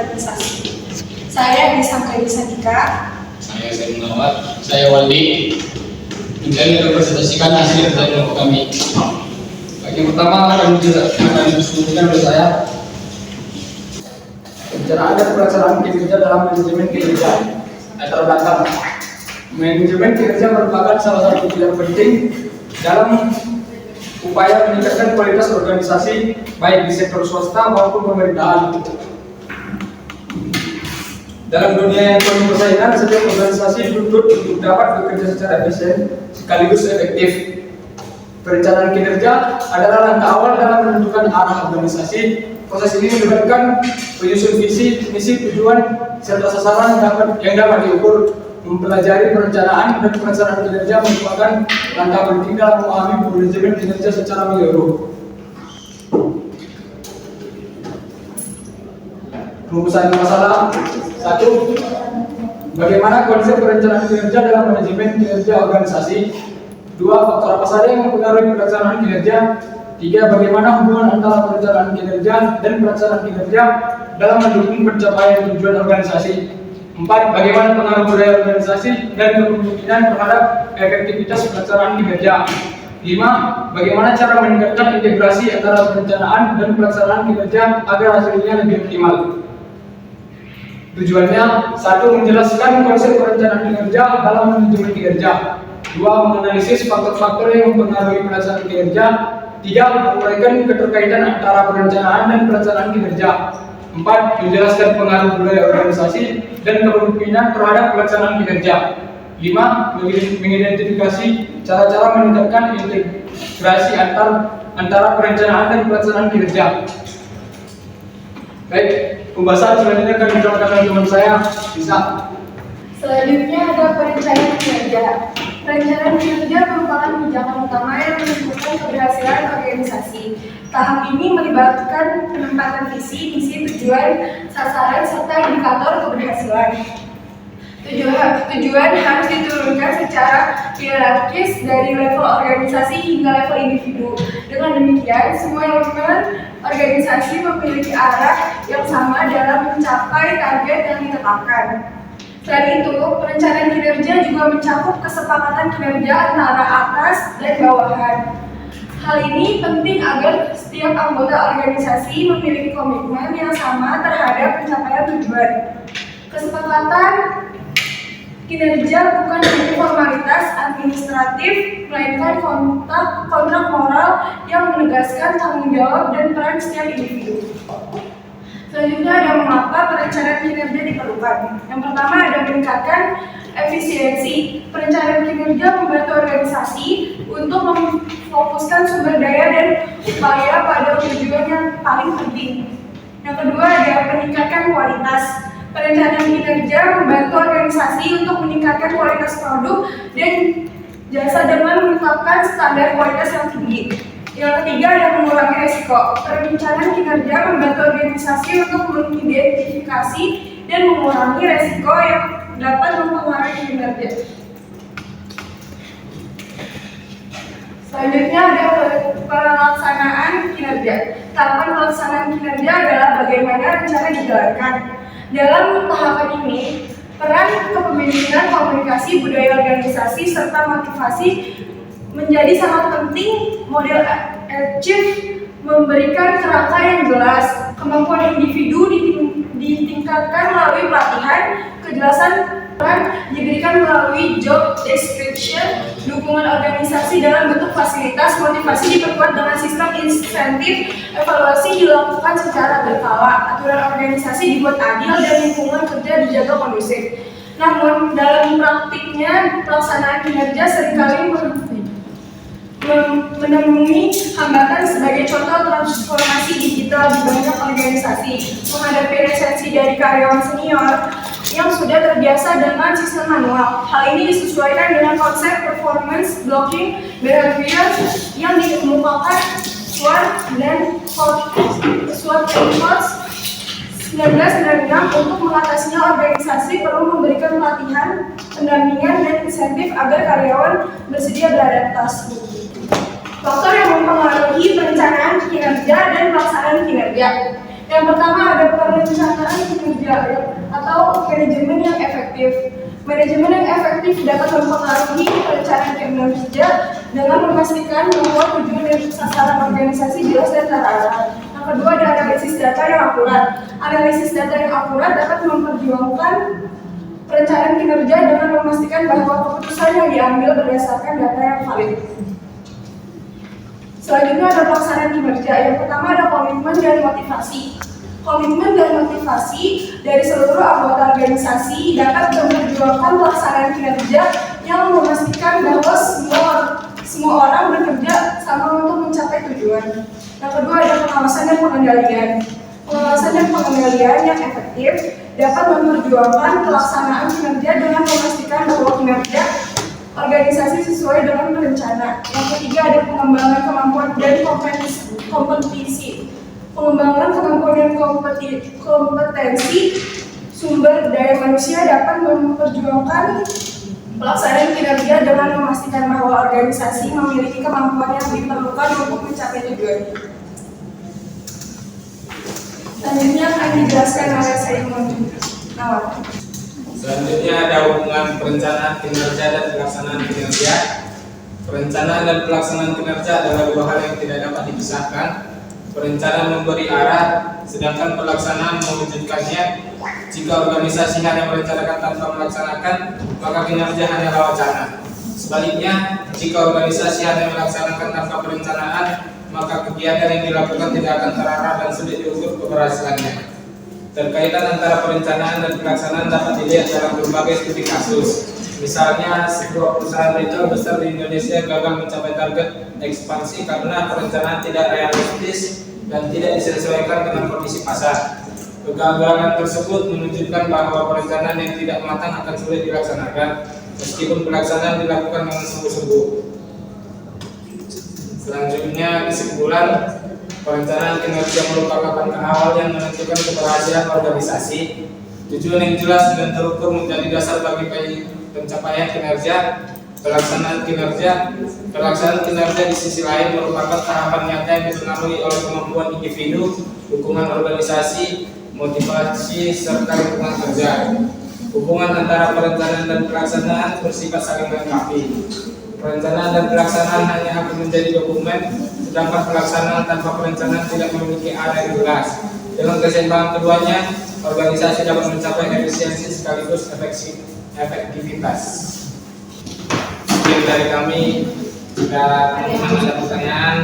organisasi. Saya Disangka Sadika. Saya Munawar. Saya Waldi. Menjadi representasikan hasil dari kelompok kami. Yang pertama akan disebutkan oleh saya perencanaan dan pelaksanaan kinerja dalam manajemen kinerja. Latar belakang manajemen kinerja merupakan salah satu pilar penting dalam upaya meningkatkan kualitas organisasi baik di sektor swasta maupun pemerintahan. Dalam dunia yang penuh persaingan, setiap organisasi dituntut untuk dapat bekerja secara efisien sekaligus efektif. Perencanaan kinerja adalah langkah awal dalam menentukan arah organisasi. Proses ini melibatkan penyusun visi, misi, tujuan, serta sasaran yang dapat diukur. Mempelajari perencanaan dan pelaksanaan kinerja merupakan langkah penting dalam memahami manajemen kinerja secara menyeluruh. Rumusan masalah 1. Bagaimana konsep perencanaan kinerja dalam manajemen kinerja organisasi? 2. Faktor apa saja yang mempengaruhi pelaksanaan kinerja? 3. Bagaimana hubungan antara perencanaan kinerja dan pelaksanaan kinerja dalam mendukung pencapaian tujuan organisasi? 4. Bagaimana pengaruh budaya organisasi dan kepemimpinan terhadap efektivitas pelaksanaan kinerja? 5. Bagaimana cara meningkatkan integrasi antara perencanaan dan pelaksanaan kinerja agar hasilnya lebih optimal? Tujuannya 1. Menjelaskan konsep perencanaan kinerja dalam manajemen kinerja. 2. Menganalisis faktor-faktor yang mempengaruhi pelaksanaan kinerja. 3. Menguraikan keterkaitan antara perencanaan dan pelaksanaan kinerja. 4. Menjelaskan pengaruh budaya organisasi dan kepemimpinan terhadap pelaksanaan kinerja. 5. Mengidentifikasi cara-cara meningkatkan integrasi antara perencanaan dan pelaksanaan kinerja. Baik, pembahasan selanjutnya akan dijelaskan oleh teman saya, Bisa. Selanjutnya ada perencanaan kinerja. Perencanaan kinerja merupakan pijakan utama yang menentukan keberhasilan organisasi. Tahap ini melibatkan penempatan visi, misi, tujuan, sasaran, serta indikator keberhasilan. Tujuan harus diturunkan secara hierarkis dari level organisasi hingga level individu. Dengan demikian, semua elemen organisasi memiliki arah yang sama dalam mencapai target yang ditetapkan. Selain itu, perencanaan kinerja juga mencakup kesepakatan kinerja antara atas dan bawahan. Hal ini penting agar setiap anggota organisasi memiliki komitmen yang sama terhadap pencapaian tujuan. Kesepakatan kinerja bukan hanya formalitas administratif, melainkan kontrak moral yang menegaskan tanggung jawab dan peran setiap individu. Selanjutnya ada mengapa perencanaan kinerja diperlukan. Yang pertama ada meningkatkan efisiensi. Perencanaan kinerja membantu organisasi untuk memfokuskan sumber daya dan upaya pada tujuan yang paling penting. Yang kedua ada meningkatkan kualitas. Perencanaan kinerja membantu organisasi untuk meningkatkan kualitas produk dan jasa dengan menetapkan standar kualitas yang tinggi. Yang ketiga ada mengurangi risiko. Perencanaan kinerja membantu organisasi untuk mengidentifikasi dan mengurangi risiko yang dapat mempengaruhi kinerja. Selanjutnya ada pelaksanaan kinerja. Tahapan pelaksanaan kinerja adalah bagaimana rencana dijalankan. Dalam tahapan ini, peran kepemimpinan, komunikasi, budaya organisasi, serta motivasi menjadi sangat penting. Model Achieve memberikan kerangka yang jelas. Kemampuan individu ditingkatkan melalui pelatihan, kejelasan peran diberikan melalui job description, dukungan organisasi dalam bentuk fasilitas, motivasi diperkuat dengan sistem insentif, evaluasi dilakukan secara berkala, aturan organisasi dibuat adil, dan lingkungan kerja dijaga kondusif. Namun, dalam praktiknya, pelaksanaan kinerja seringkali menemui hambatan. Sebagai contoh, transformasi digital di banyak organisasi menghadapi resensi dari karyawan senior yang sudah terbiasa dengan sistem manual. Hal ini disesuaikan dengan konsep performance blocking behavior yang dikemukakan SWOT dan SWOT 1996. Untuk mengatasinya, organisasi perlu memberikan pelatihan, pendampingan, dan insentif agar karyawan bersedia beradaptasi. Faktor yang mempengaruhi perencanaan kinerja dan pelaksanaan kinerja. Yang pertama ada perencanaan kinerja atau manajemen yang efektif. Manajemen yang efektif dapat mempengaruhi perencanaan kinerja dengan memastikan bahwa tujuan dan sasaran organisasi jelas dan terarah. Yang kedua ada analisis data yang akurat. Analisis data yang akurat dapat memperjuangkan perencanaan kinerja dengan memastikan bahwa keputusan yang diambil berdasarkan data yang valid. Selanjutnya ada pelaksanaan kinerja. Yang pertama ada komitmen dan motivasi. Komitmen dan motivasi dari seluruh anggota organisasi dapat memperjuangkan pelaksanaan kinerja yang memastikan bahwa semua orang bekerja sama untuk mencapai tujuan. Yang kedua ada pengawasan dan pengendalian. Pengawasan dan pengendalian yang efektif dapat memperjuangkan pelaksanaan kinerja dengan memastikan bahwa kinerja organisasi sesuai dengan rencana. Yang ketiga ada pengembangan kemampuan dan kompetisi. Pengembangan kemampuan dan kompetensi sumber daya manusia dapat memperjuangkan pelaksanaan kinerja dengan memastikan bahwa organisasi memiliki kemampuan yang diperlukan untuk mencapai tujuan. Selanjutnya akan dijelaskan oleh Saimon Nawar. Selanjutnya ada hubungan perencanaan kinerja dan pelaksanaan kinerja. Perencanaan dan pelaksanaan kinerja adalah dua hal yang tidak dapat dipisahkan. Perencanaan memberi arah, sedangkan pelaksanaan mewujudkannya. Jika organisasi hanya merencanakan tanpa melaksanakan, maka kinerja hanyalah wacana. Sebaliknya, jika organisasi hanya melaksanakan tanpa perencanaan, maka kegiatan yang dilakukan tidak akan terarah dan sulit diukur keberhasilannya. Terkaitan antara perencanaan dan pelaksanaan dapat dilihat dalam berbagai studi kasus. Misalnya, sebuah perusahaan retail besar di Indonesia gagal mencapai target ekspansi karena perencanaan tidak realistis dan tidak disesuaikan dengan kondisi pasar. Kegagalan tersebut menunjukkan bahwa perencanaan yang tidak matang akan sulit dilaksanakan, meskipun pelaksanaan dilakukan dengan sungguh-sungguh. Selanjutnya, kesimpulan, perencanaan kinerja merupakan langkah awal yang menentukan keberhasilan organisasi. Tujuan yang jelas dan terukur menjadi dasar bagi pencapaian kinerja. Pelaksanaan kinerja di sisi lain merupakan tahapan nyata yang dipengaruhi oleh kemampuan individu, dukungan organisasi, motivasi, serta lingkungan kerja. Hubungan antara perencanaan dan pelaksanaan bersifat saling melengkapi. Perencanaan dan pelaksanaan hanya akan menjadi dokumen, sedangkan pelaksanaan tanpa perencanaan tidak memiliki arah yang jelas. Dengan keseimbangan keduanya, organisasi dapat mencapai efisiensi sekaligus efektivitas. Sekian dari kami. Jika teman-teman ada pertanyaan,